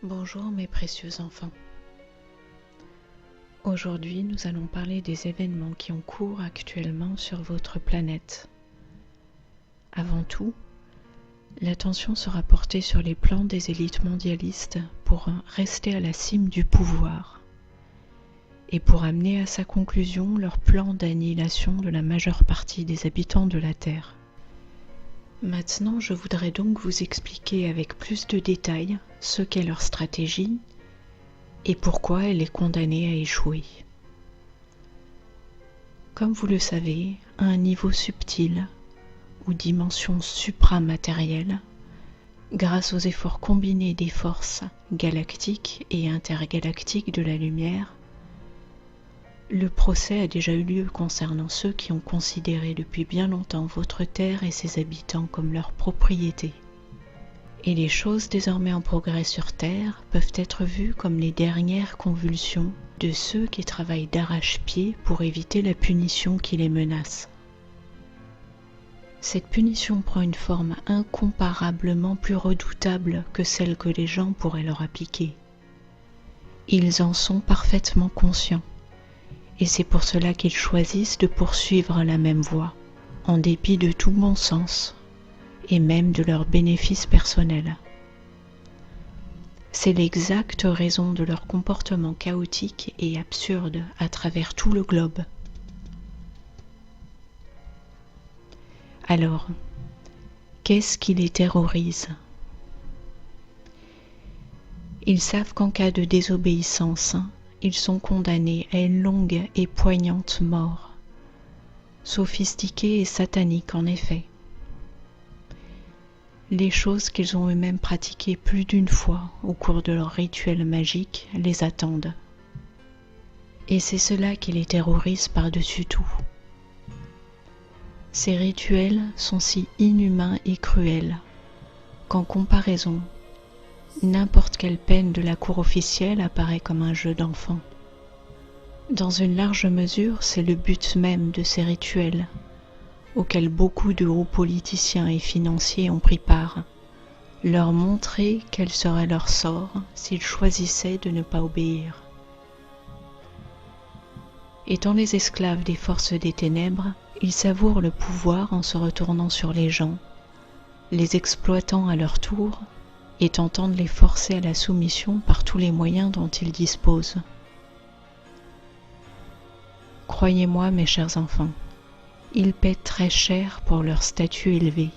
Bonjour mes précieux enfants. Aujourd'hui, nous allons parler des événements qui ont cours actuellement sur votre planète. Avant tout, l'attention sera portée sur les plans des élites mondialistes pour rester à la cime du pouvoir et pour amener à sa conclusion leur plan d'annihilation de la majeure partie des habitants de la Terre. Maintenant, je voudrais donc vous expliquer avec plus de détails ce qu'est leur stratégie et pourquoi elle est condamnée à échouer. Comme vous le savez, à un niveau subtil ou dimension supramatérielle, grâce aux efforts combinés des forces galactiques et intergalactiques de la lumière, le procès a déjà eu lieu concernant ceux qui ont considéré depuis bien longtemps votre Terre et ses habitants comme leur propriété. Et les choses désormais en progrès sur Terre peuvent être vues comme les dernières convulsions de ceux qui travaillent d'arrache-pied pour éviter la punition qui les menace. Cette punition prend une forme incomparablement plus redoutable que celle que les gens pourraient leur appliquer. Ils en sont parfaitement conscients. Et c'est pour cela qu'ils choisissent de poursuivre la même voie, en dépit de tout bon sens, et même de leurs bénéfices personnels. C'est l'exacte raison de leur comportement chaotique et absurde à travers tout le globe. Alors, qu'est-ce qui les terrorise ? Ils savent qu'en cas de désobéissance, ils sont condamnés à une longue et poignante mort, sophistiquée et satanique en effet. Les choses qu'ils ont eux-mêmes pratiquées plus d'une fois au cours de leur rituel magique les attendent. Et c'est cela qui les terrorise par-dessus tout. Ces rituels sont si inhumains et cruels qu'en comparaison, n'importe quelle peine de la cour officielle apparaît comme un jeu d'enfant. Dans une large mesure, c'est le but même de ces rituels, auxquels beaucoup de hauts politiciens et financiers ont pris part, leur montrer quel serait leur sort s'ils choisissaient de ne pas obéir. Étant les esclaves des forces des ténèbres, ils savourent le pouvoir en se retournant sur les gens, les exploitant à leur tour, et tentant de les forcer à la soumission par tous les moyens dont ils disposent. Croyez-moi, mes chers enfants, ils paient très cher pour leur statut élevé.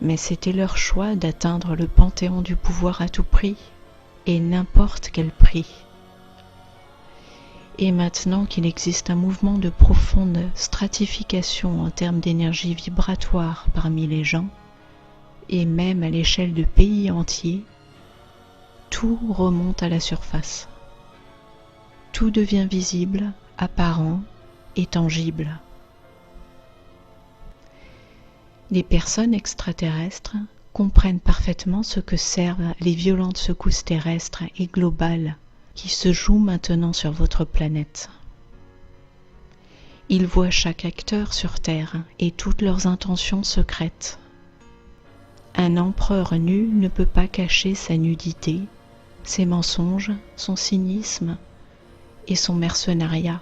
Mais c'était leur choix d'atteindre le panthéon du pouvoir à tout prix, et n'importe quel prix. Et maintenant qu'il existe un mouvement de profonde stratification en termes d'énergie vibratoire parmi les gens, et même à l'échelle de pays entiers, tout remonte à la surface. Tout devient visible, apparent et tangible. Les personnes extraterrestres comprennent parfaitement ce que servent les violentes secousses terrestres et globales qui se jouent maintenant sur votre planète. Ils voient chaque acteur sur Terre et toutes leurs intentions secrètes. Un empereur nu ne peut pas cacher sa nudité, ses mensonges, son cynisme et son mercenariat,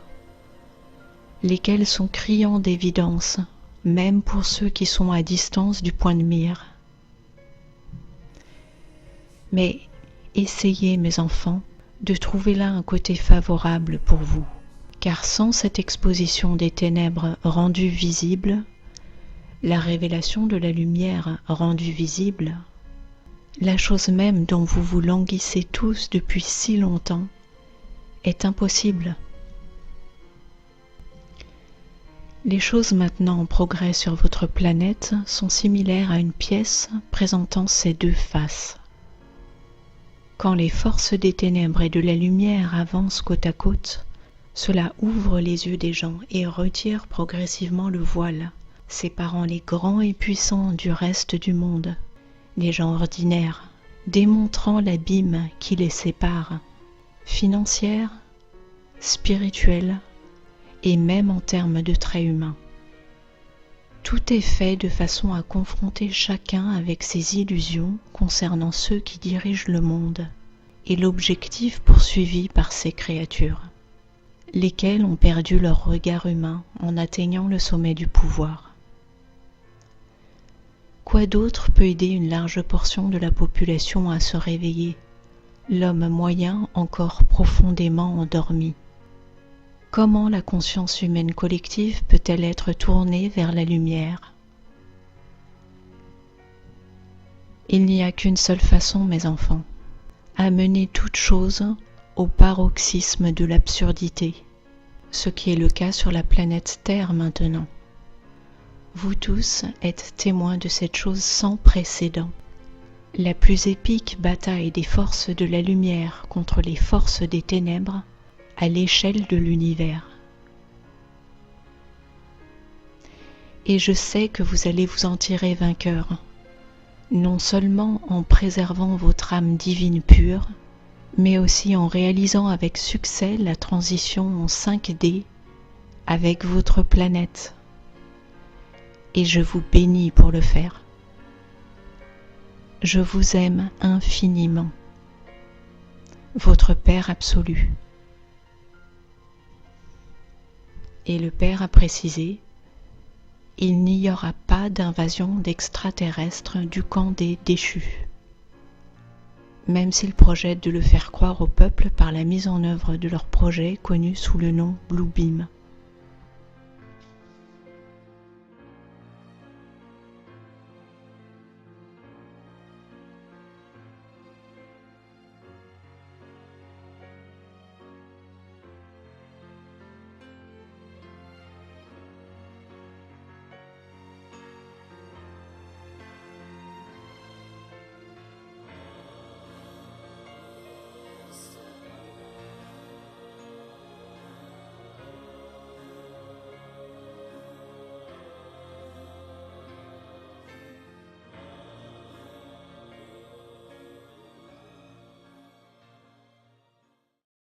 lesquels sont criants d'évidence, même pour ceux qui sont à distance du point de mire. Mais essayez, mes enfants, de trouver là un côté favorable pour vous, car sans cette exposition des ténèbres rendues visibles, la révélation de la lumière rendue visible, la chose même dont vous vous languissez tous depuis si longtemps, est impossible. Les choses maintenant en progrès sur votre planète sont similaires à une pièce présentant ses deux faces. Quand les forces des ténèbres et de la lumière avancent côte à côte, cela ouvre les yeux des gens et retire progressivement le voile, séparant les grands et puissants du reste du monde, les gens ordinaires, démontrant l'abîme qui les sépare, financière, spirituelle et même en termes de traits humains. Tout est fait de façon à confronter chacun avec ses illusions concernant ceux qui dirigent le monde et l'objectif poursuivi par ces créatures, lesquelles ont perdu leur regard humain en atteignant le sommet du pouvoir. Quoi d'autre peut aider une large portion de la population à se réveiller, l'homme moyen encore profondément endormi? Comment la conscience humaine collective peut-elle être tournée vers la lumière? Il n'y a qu'une seule façon, mes enfants, amener toute chose au paroxysme de l'absurdité, ce qui est le cas sur la planète Terre maintenant. Vous tous êtes témoins de cette chose sans précédent, la plus épique bataille des forces de la lumière contre les forces des ténèbres à l'échelle de l'univers. Et je sais que vous allez vous en tirer vainqueur, non seulement en préservant votre âme divine pure, mais aussi en réalisant avec succès la transition en 5D avec votre planète. Et je vous bénis pour le faire. Je vous aime infiniment. Votre Père absolu. Et le Père a précisé, il n'y aura pas d'invasion d'extraterrestres du camp des déchus, même s'ils projettent de le faire croire au peuple par la mise en œuvre de leur projet connu sous le nom Bluebeam.